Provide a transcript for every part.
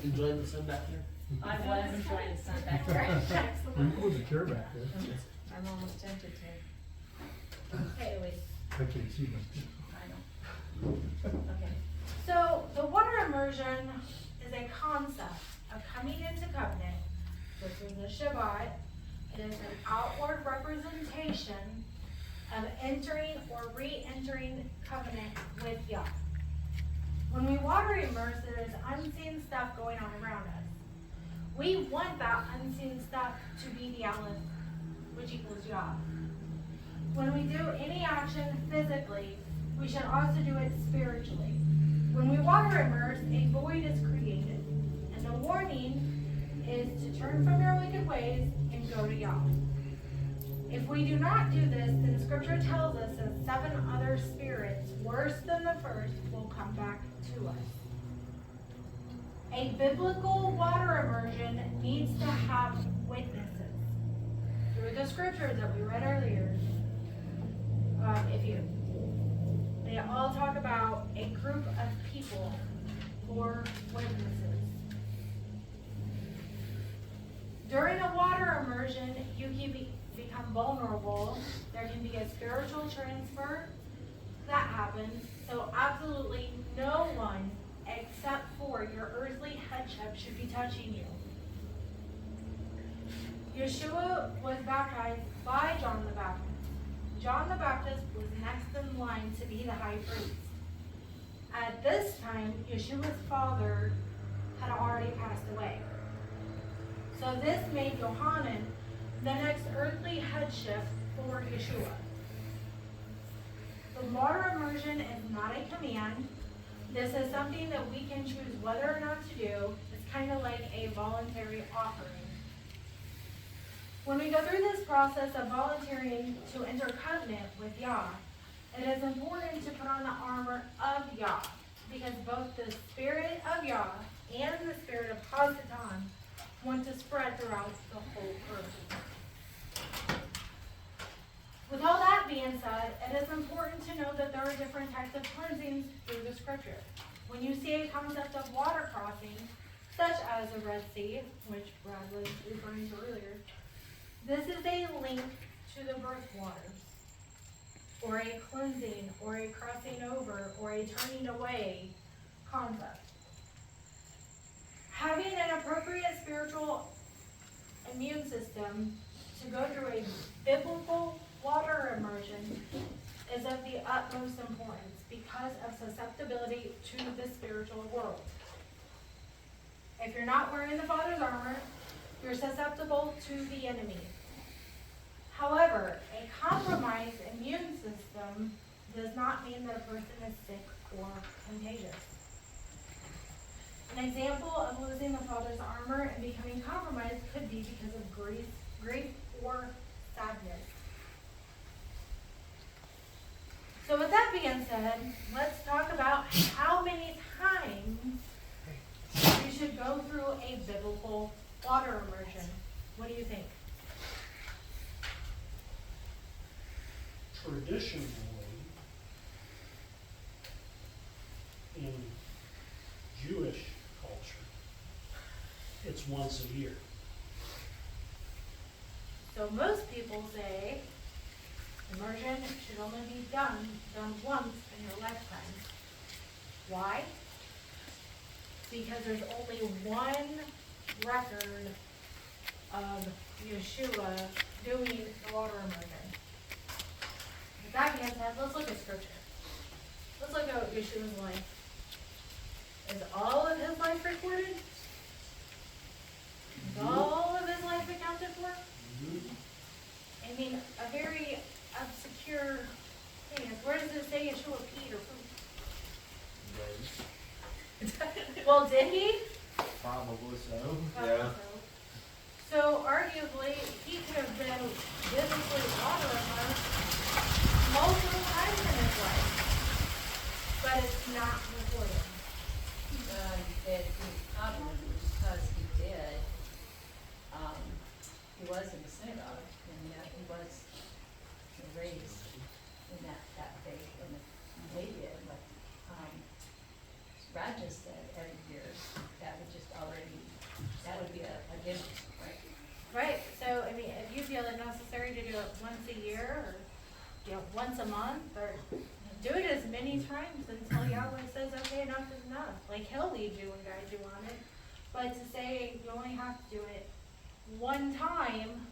enjoying the sun back here? I was enjoying the sun back there. You can put the chair back there. I'm almost tempted to. Okay, wait. I can't see them. I know. Okay. So the water immersion is a concept of coming into covenant, which is the Shabbat. It is an outward representation of entering or re-entering covenant with Yah. When we water immerse, there is unseen stuff going on around us. We want that unseen stuff to be the Aleph, which equals Yah. When we do any action physically, we should also do it spiritually. When we water immerse, a void is created, and the warning is to turn from your wicked ways and go to Yah. If we do not do this, then Scripture tells us that 7 other spirits, worse than the first, will come back to us. A biblical water immersion needs to have witnesses. Through the Scriptures that we read earlier, they all talk about a group of people or witnesses. During a water immersion, you can become vulnerable. There can be a spiritual transfer that happens. So absolutely no one except for your earthly headship should be touching you. Yeshua was baptized by John the Baptist. John the Baptist was next in line to be the high priest. At this time, Yeshua's father had already passed away. So this made Yohanan the next earthly headship for Yeshua. The water immersion is not a command. This is something that we can choose whether or not to do. It's kind of like a voluntary offering. When we go through this process of volunteering to enter covenant with Yah, it is important to put on the armor of Yah, because both the spirit of Yah and the spirit of Hasatan want to spread throughout the whole earth. With all that being said, it is important to know that there are different types of cleansings through the Scripture. When you see a concept of water crossing, such as the Red Sea, which Brad was referring to earlier, this is a link to the birth waters, or a cleansing, or a crossing over, or a turning away concept. Having an appropriate spiritual immune system to go through a biblical water immersion is of the utmost importance because of susceptibility to the spiritual world. If you're not wearing the Father's armor, you're susceptible to the enemy. However, a compromised immune system does not mean that a person is sick or contagious. An example of losing the Father's armor and becoming compromised could be because of grief or sadness. So with that being said, let's talk about how many times you should go through a biblical water immersion. What do you think? Traditionally, in Jewish culture, it's once a year. So most people say immersion should only be done once in your lifetime. Why? Because there's only one record of Yeshua doing the water immersion. With that being said, let's look at Scripture. Let's look at Yeshua's life. Is all of his life recorded? Is all of his life accounted for? I mean, a very obscure thing is, where does it say Yeshua peed or pooped? Well, did he? Probably so. Probably so. So arguably, he could have been biblically water immersed multiple times in his life, but it's not recorded. That he probably, because he did, he was in the synagogue, and he was raised in that faith, and they did, but Brad just said every year that would just already, that would be a given, right? Right, so, I mean, if you feel it necessary to do it once a year, or, you know, once a month, or do it as many times until Yahweh says, okay, enough is enough. Like, he'll lead you and guide you on it. But to say you only have to do it one time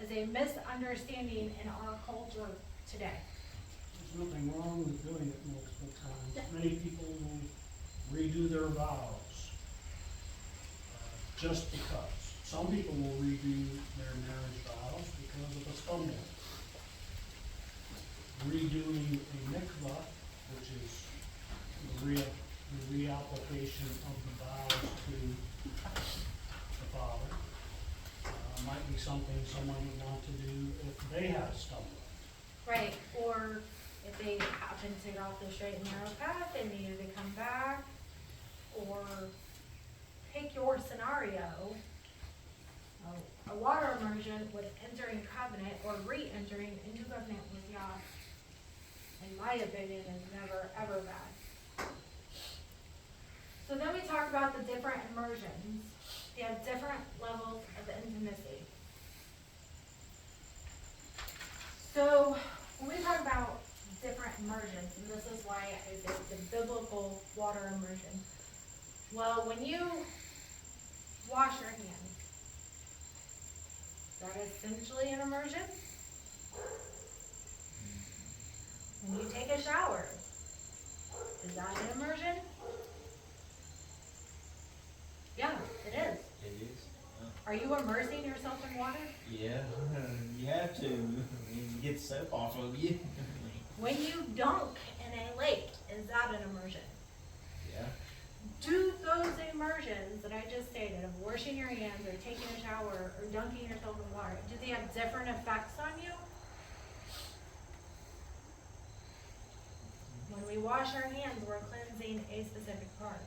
is a misunderstanding in our culture today. There's nothing wrong with doing it multiple times. Many people will redo their vows, just because. Some people will redo their marriage vows because of a stumbling. Redoing a mikvah, which is the reapplication of the vows to the father, might be something someone would want to do if they had a stumbling. Right, or if they happen to get off the straight and narrow path and needed to come back, or pick your scenario, a water immersion with entering covenant or re-entering into covenant with Yah, in my opinion, is never ever bad. So then we talk about the different immersions. They have different levels of intimacy. So when we talk about different immersions, and this is why I say the biblical water immersion. Well, when you wash your hands, is that essentially an immersion? When you take a shower, is that an immersion? Yeah, it is. It is. Are you immersing yourself in water? Yeah, you have to. I mean, you get soap off of you. When you dunk in a lake, is that an immersion? Yeah. Do those immersions that I just stated of washing your hands or taking a shower or dunking yourself in water, do they have different effects on you? When we wash our hands, we're cleansing a specific part.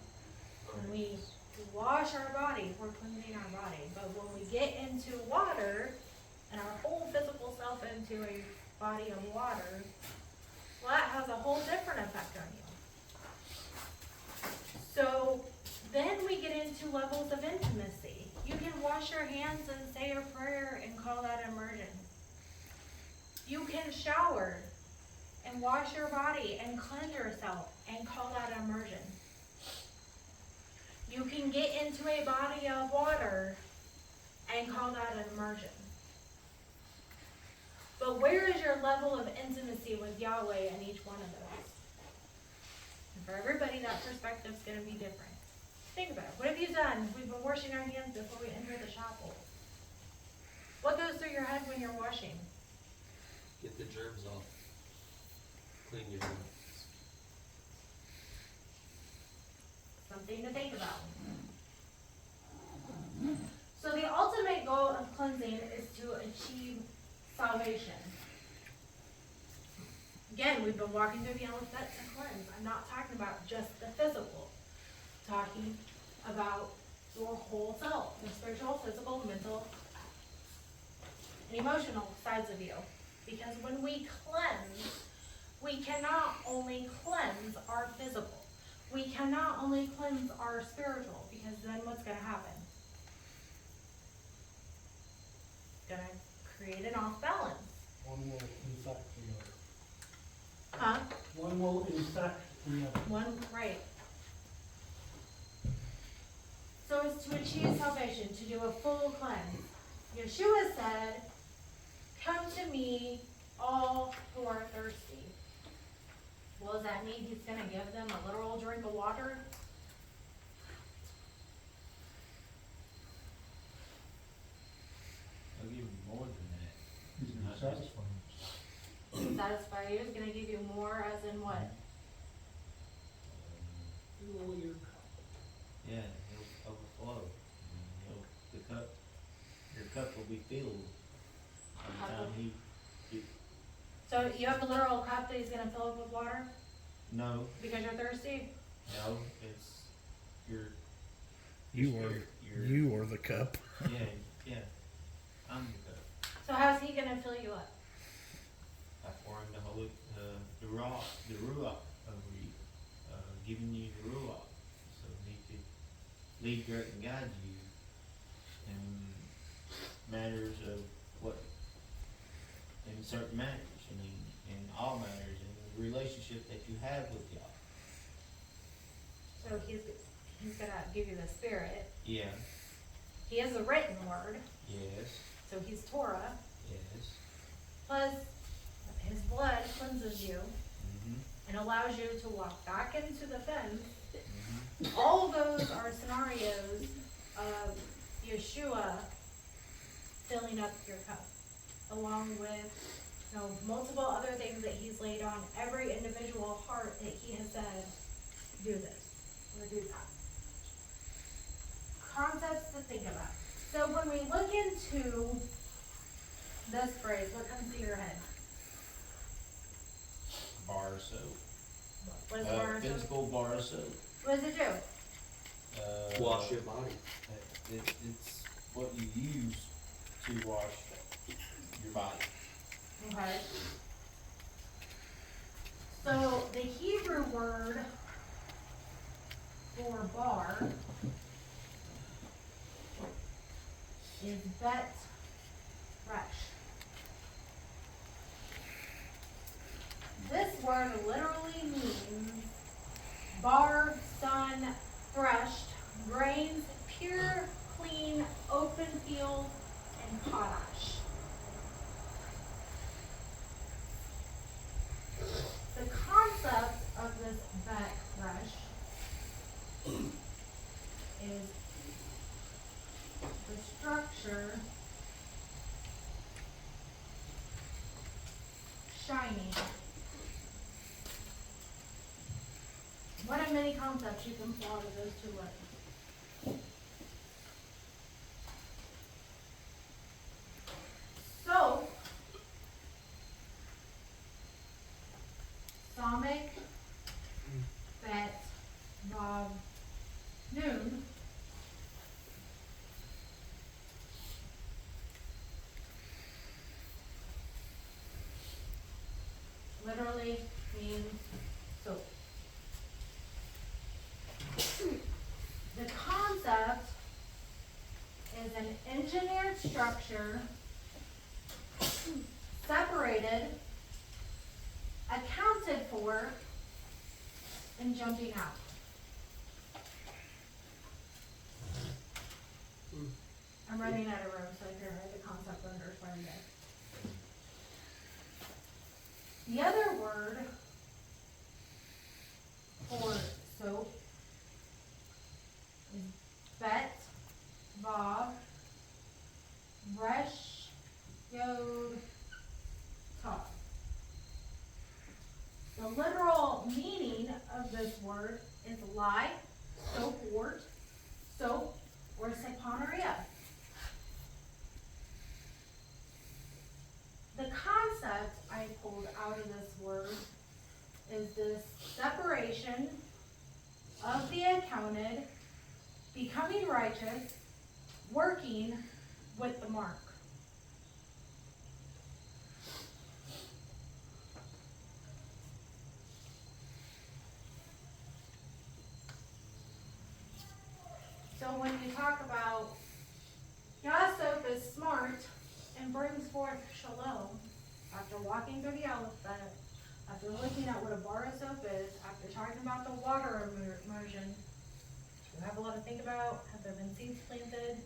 When we wash our body, we're cleansing our body. But when we get into water and our whole physical self into a body of water, well, that has a whole different effect on you. So then we get into levels of intimacy. You can wash your hands and say a prayer and call that immersion. You can shower and wash your body and cleanse yourself and call that immersion. You can get into a body of water and call that an immersion. But where is your level of intimacy with Yahweh in each one of those? And for everybody, that perspective is going to be different. Think about it. What have you done? We've been washing our hands before we enter the chapel. What goes through your head when you're washing? Get the germs off. Clean your hands. Something to think about. So the ultimate goal of cleansing is to achieve salvation. Again, we've been walking through the alphabet to cleanse. I'm not talking about just the physical. I'm talking about your whole self, the spiritual, physical, mental, and emotional sides of you. Because when we cleanse, we cannot only cleanse our physical. We cannot only cleanse our spiritual, because then what's going to happen? It's going to create an off balance. One will infect the other. Huh? One will infect the other. One, right. So it's to achieve salvation, to do a full cleanse. Yeshua said, "Come to me, all who are thirsty." Well, does that mean he's going to give them a literal drink of water? I'll give you more than that. He's gonna satisfy him. Satisfy you? He's going to give you more, as in what? Fill your cup. Yeah, it'll overflow. The cup, your cup will be filled by the time he. So you have a literal cup that he's going to fill up with water No, because you're thirsty? no, it's your. You your are spirit, your- you are the cup. Yeah, yeah. I'm the cup. So how's he going to fill you up? I pour him the holy, the ruach over you, giving you the ruach, so he could lead, direct, and guide you in matters of what, in certain matters, I mean, in all matters, in the relationship that you have with y'all. So he's gonna give you the spirit. Yeah, He has a written word, yes, so he's Torah. yes. Plus, his blood cleanses you Mm-hmm, and allows you to walk back into the fence. mm-hmm, All of those are scenarios of Yeshua filling up your cup, along with, multiple other things that he's laid on every individual heart that he has said, do this or do that. Concepts to think about. So when we look into this phrase, what comes to your head? bar of soap. What is the bar of soap? Physical bar of soap. What does it do? Wash your body. It's what you use to wash your body. Okay. So the Hebrew word for bar is bet resh. This word literally means bar, sun, threshed, grains, pure, clean, open field, and potash. The concept of this bet resh is the structure shining. One of many concepts you can pull out of those two words. So, Samic, Bet, Vav, Noon. Literally means soap. The concept is an engineered structure separated, accounted for, and jumping out. I'm running out of room, so I can write the concept under for you guys. The other word for soap is bet, vav, resh, yod, tav. The literal meaning of this word is lye, soapwort, soap, or saponaria. The concept I pulled out of this word is this separation of the accounted, becoming righteous, working with the mark. So when you talk about Yahs Soap is smart and brings forth shalom, after walking through the alphabet, after looking at what a bar of soap is, after talking about the water immersion, you have a lot to think about. Have there been seeds planted?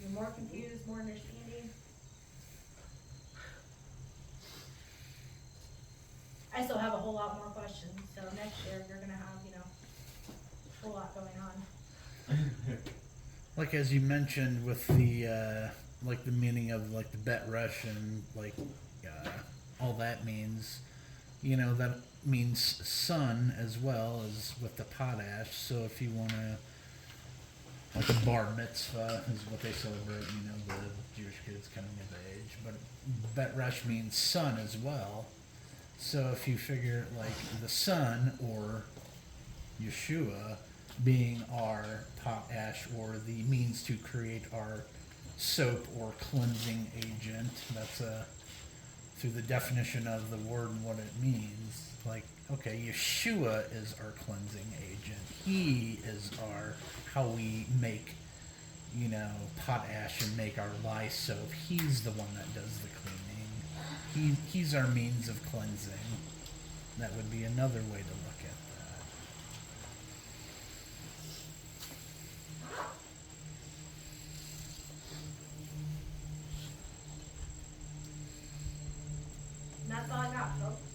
You're more confused, more understanding? I still have a whole lot more questions, so next year you're gonna have, a whole lot going on. Like as you mentioned with the like the meaning of like the bet rush and like all that means, that means sun as well as with the potash. So if you want to, like a bar mitzvah is what they celebrate, the Jewish kids coming of age. But bet rush means sun as well. So if you figure like the sun or Yeshua being our potash or the means to create our soap or cleansing agent, that's through the definition of the word and what it means. Like, okay, Yeshua is our cleansing agent. he is our how we make, you know, potash and make our lye soap. He's the one that does the cleaning. He's our means of cleansing. That would be another way to look at that. And that's all I got, folks.